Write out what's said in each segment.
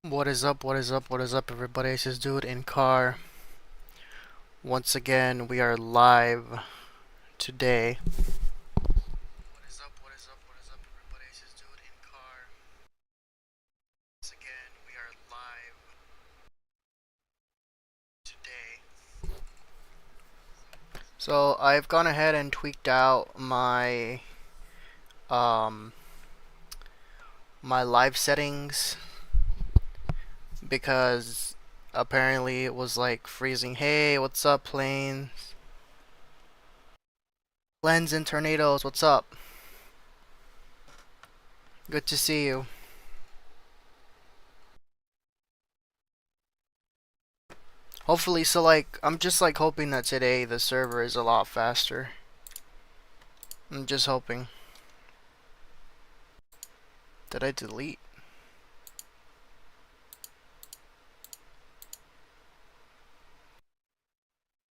What is up, what is up, what is up, everybody? It's this dude in car. Once again, we are live today. What is up, what is up, what is up, everybody? It's this dude in car. Once again, we are live today. So, I've gone ahead and tweaked out um my live settings because apparently it was like freezing. Hey, what's up, planes? Lens and tornadoes, what's up? Good to see you. Hopefully, so like, I'm just like hoping that today the server is a lot faster. I'm just hoping. Did I delete?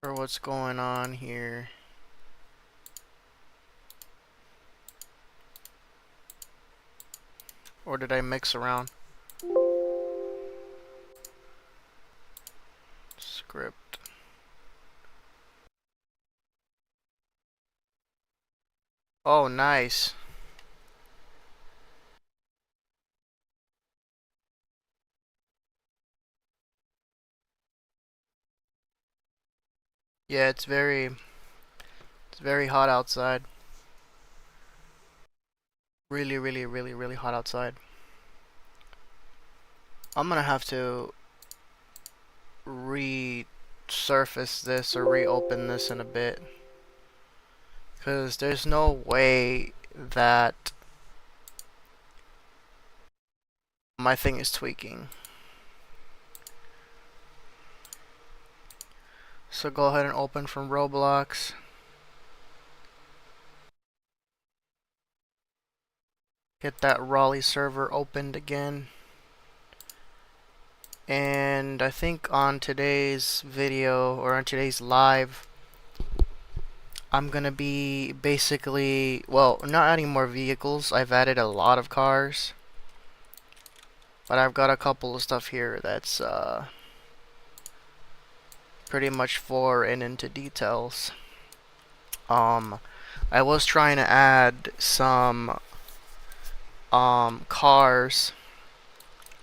Or what's going on here? Or did I mix around? Script. Oh, nice. Yeah, it's very hot outside. Really, really, really, really hot outside. I'm gonna have to resurface this or reopen this in a bit. Because there's no way that my thing is tweaking. So go ahead and open from Roblox. Get that Raleigh server opened again. And I think on today's video, or on today's live, I'm gonna be basically, well, not adding more vehicles. I've added a lot of cars. But I've got a couple of stuff here that's pretty much for and into details. I was trying to add some cars.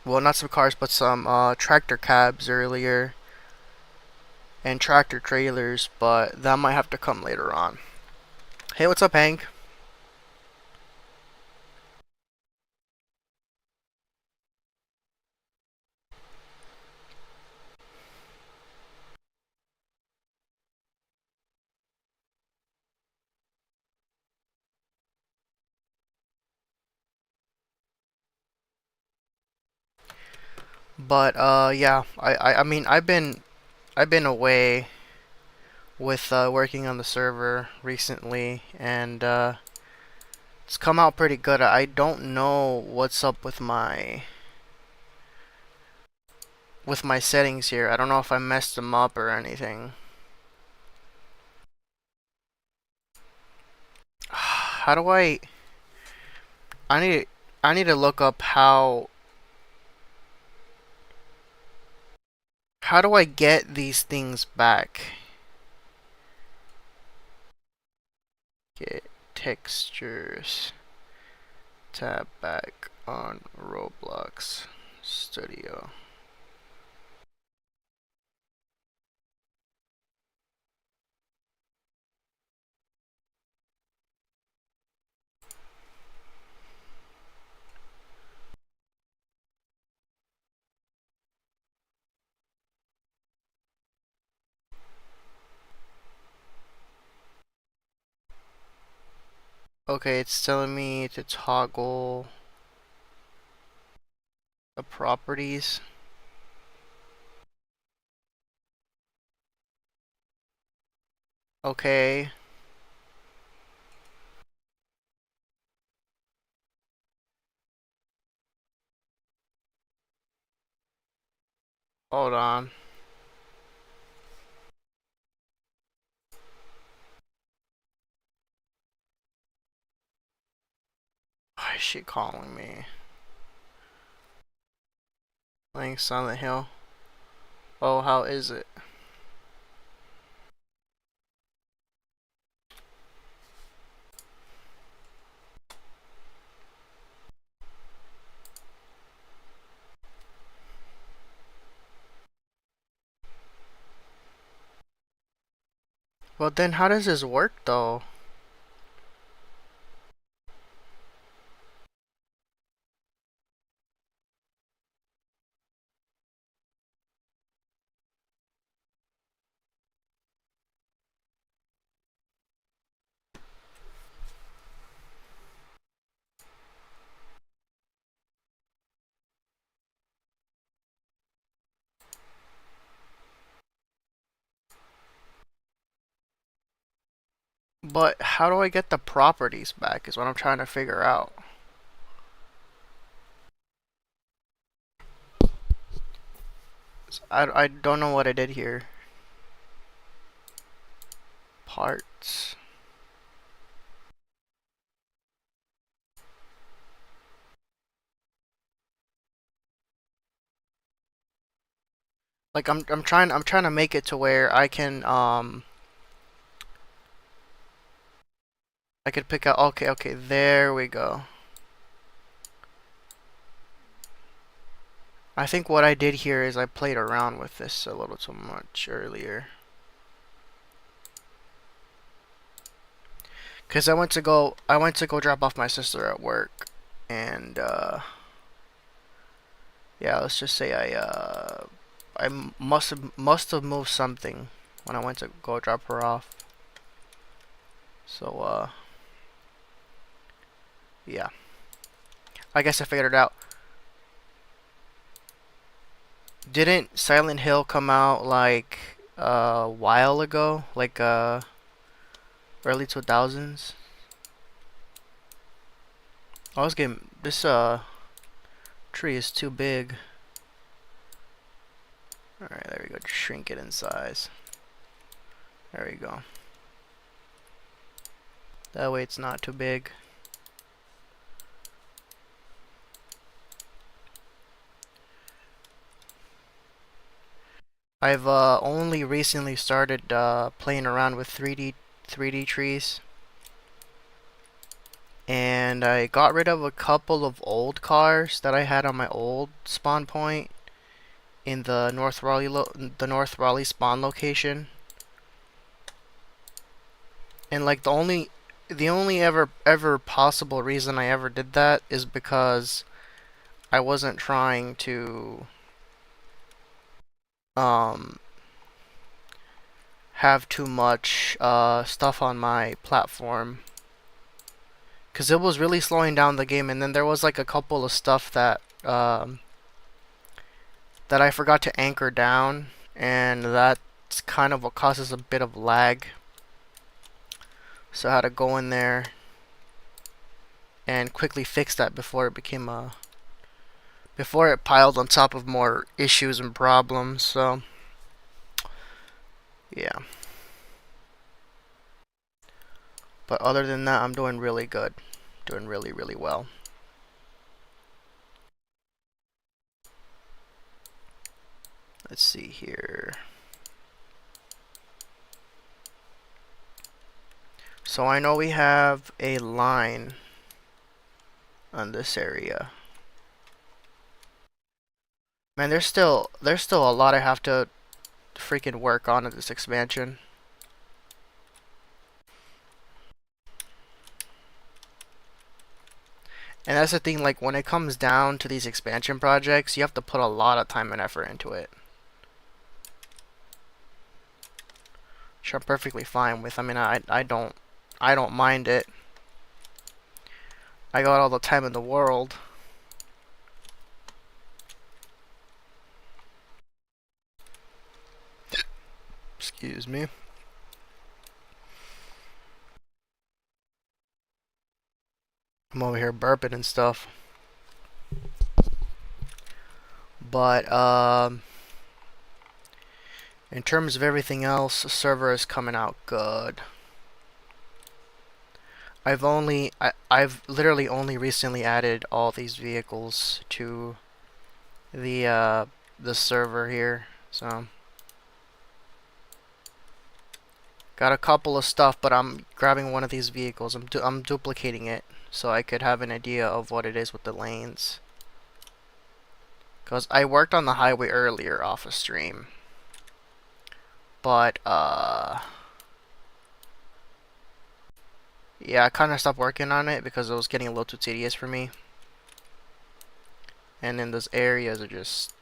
Well, not some cars, but some tractor cabs earlier. And tractor trailers, but that might have to come later on. Hey, what's up, Hank? But yeah, I mean, I've been away with working on the server recently, and it's come out pretty good. I don't know what's up with my settings here. I don't know if I messed them up or anything. How do I need I need to look up how do I get these things back? Get textures. Tab back on Roblox Studio. Okay, it's telling me to toggle the properties. Okay. Hold on. Why is she calling me? Playing Silent Hill. Oh, how is it? Well, then how does this work though? But how do I get the properties back is what I'm trying to figure out. I don't know what I did here. Parts. Like I'm trying to make it to where I could pick out, okay, there we go. I think what I did here is I played around with this a little too much earlier. Cause I went to go drop off my sister at work, and yeah, let's just say I must have moved something when I went to go drop her off. So yeah, I guess I figured it out. Didn't Silent Hill come out like a while ago, like early 2000s? I was getting this tree is too big. Alright, there we go. Just shrink it in size. There we go. That way it's not too big. I've only recently started playing around with 3D trees. And I got rid of a couple of old cars that I had on my old spawn point in the North Raleigh spawn location. And like the only ever possible reason I ever did that is because I wasn't trying to um have too much stuff on my platform, because it was really slowing down the game. And then there was like a couple of stuff that that I forgot to anchor down, and that's kind of what causes a bit of lag. So I had to go in there and quickly fix that before it became a before it piled on top of more issues and problems. So yeah, but other than that, I'm doing really good, doing really well. Let's see here. So I know we have a line on this area. Man, there's still a lot I have to freaking work on in this expansion. And that's the thing, like when it comes down to these expansion projects, you have to put a lot of time and effort into it. Which I'm perfectly fine with. I mean, I don't mind it. I got all the time in the world. Excuse me. I'm over here burping and stuff. But in terms of everything else, the server is coming out good. I've literally only recently added all these vehicles to the the server here. So got a couple of stuff, but I'm grabbing one of these vehicles. I'm duplicating it so I could have an idea of what it is with the lanes. Cause I worked on the highway earlier off a stream, but yeah, I kind of stopped working on it because it was getting a little too tedious for me. And then those areas are just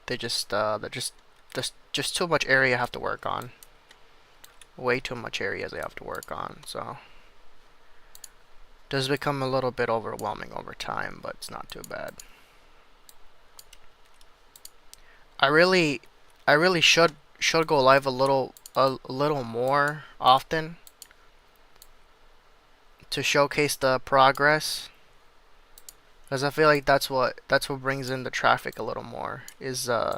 they're just too much area I have to work on. Way too much areas I have to work on, so it does become a little bit overwhelming over time, but it's not too bad. I really should go live a little more often to showcase the progress, because I feel like that's what brings in the traffic a little more is when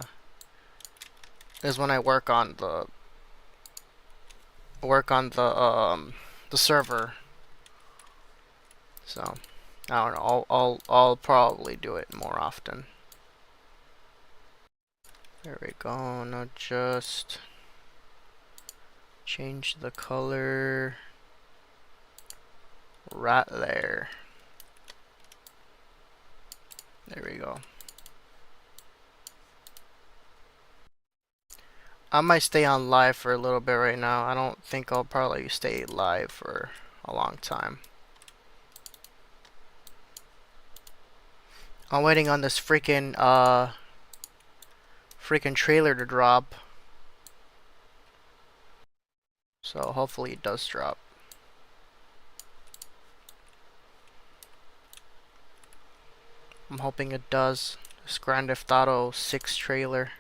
I work on the server. So I don't know. I'll probably do it more often. There we go. Now just change the color right there. There we go. I might stay on live for a little bit right now. I don't think I'll probably stay live for a long time. I'm waiting on this freaking trailer to drop. So hopefully it does drop. I'm hoping it does. This Grand Theft Auto 6 trailer.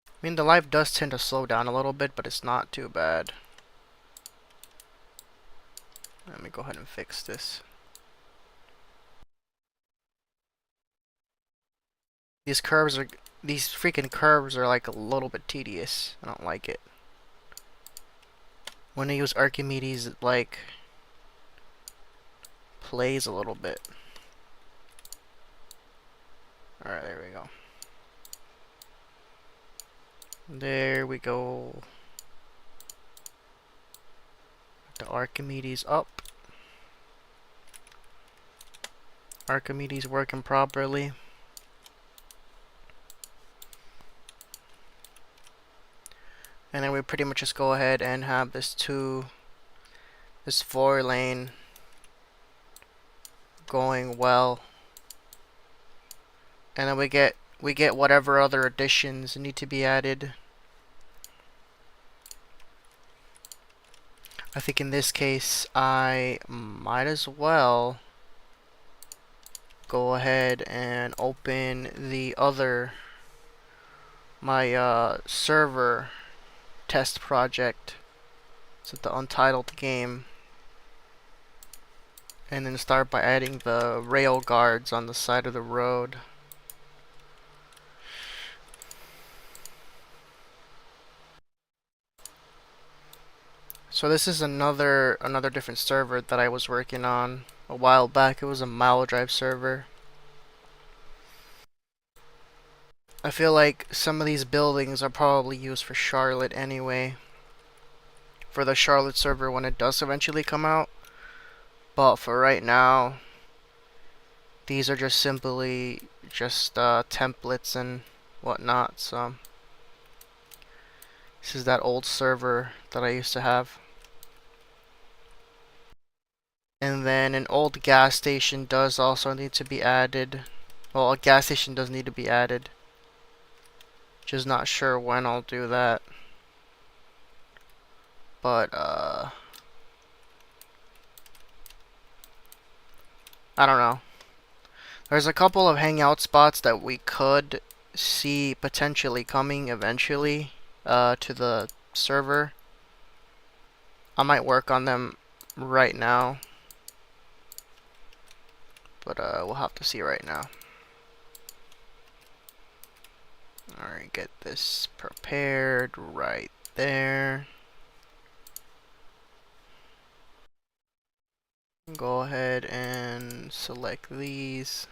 I mean, the live does tend to slow down a little bit, but it's not too bad. Let me go ahead and fix this. These freaking curves are like a little bit tedious. I don't like it. When I use Archimedes, it like plays a little bit. Alright, there we go. There we go. The Archimedes up. Archimedes working properly. And then we pretty much just go ahead and have this 4-lane going well. And then we get whatever other additions need to be added. I think in this case I might as well go ahead and open my server test project. It's the Untitled game. And then start by adding the rail guards on the side of the road. So this is another different server that I was working on a while back. It was a Mile Drive server. I feel like some of these buildings are probably used for Charlotte anyway. For the Charlotte server when it does eventually come out. But for right now, these are just simply templates and whatnot. So this is that old server that I used to have. And then an old gas station does also need to be added. Well, a gas station does need to be added. Just not sure when I'll do that. But, I don't know. There's a couple of hangout spots that we could see potentially coming eventually to the server. I might work on them right now. But we'll have to see right now. Alright, get this prepared right there. go ahead and select these.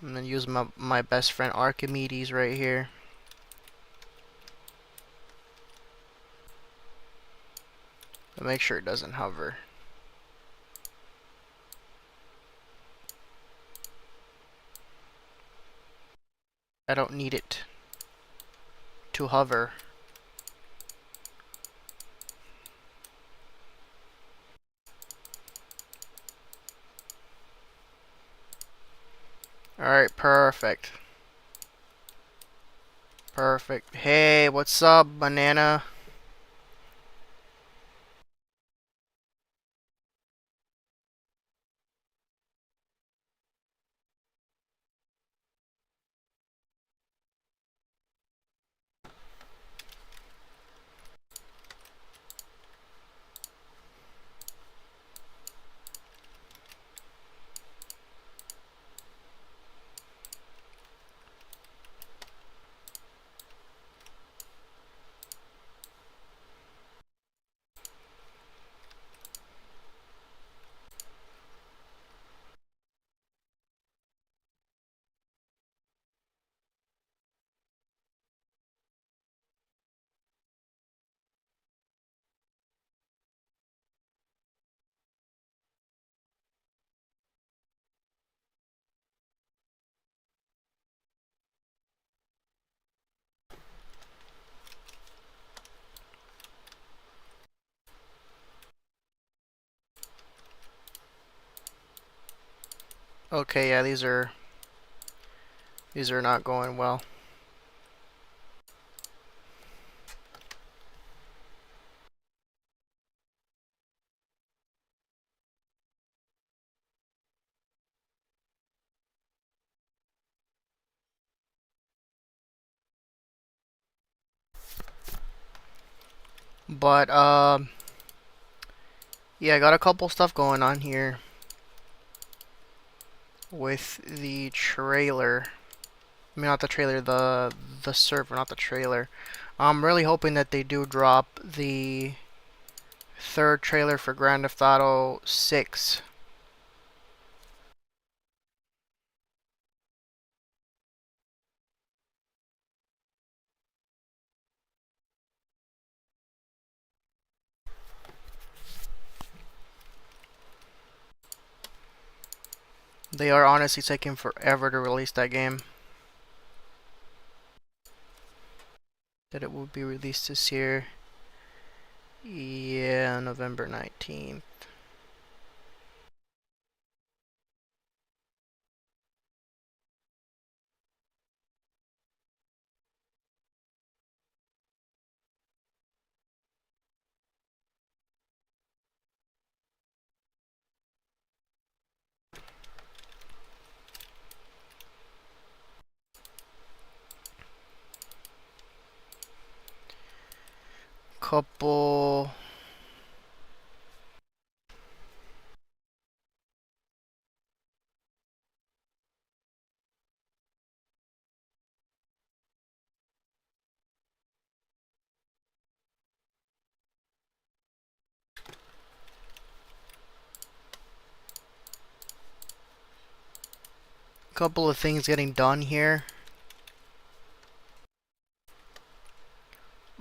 I'm gonna use my best friend Archimedes right here. But make sure it doesn't hover. I don't need it to hover. Alright, perfect. Perfect. Hey, what's up, banana? Okay, yeah, these are not going well. But yeah, I got a couple stuff going on here with the trailer. I mean, not the trailer, the server, not the trailer. I'm really hoping that they do drop the third trailer for Grand Theft Auto 6. They are honestly taking forever to release that game. That it will be released this year. Yeah, November 19th. Couple couple of things getting done here.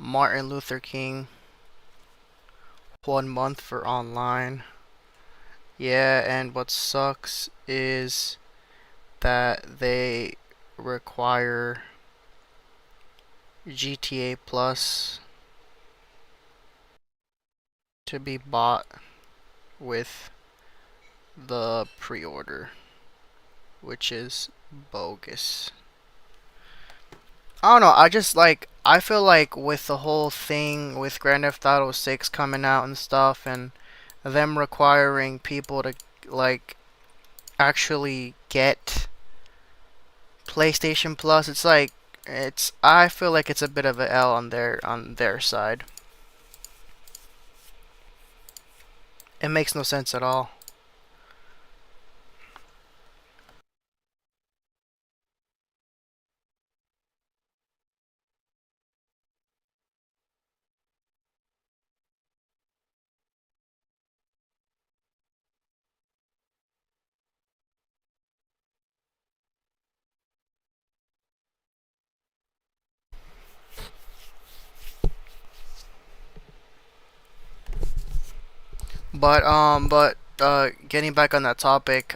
Martin Luther King, 1 month for online. Yeah, and what sucks is that they require GTA Plus to be bought with the pre-order, which is bogus. I don't know, I feel like with the whole thing with Grand Theft Auto 6 coming out and stuff and them requiring people to like actually get PlayStation Plus, I feel like it's a bit of a L on their side. It makes no sense at all. But getting back on that topic,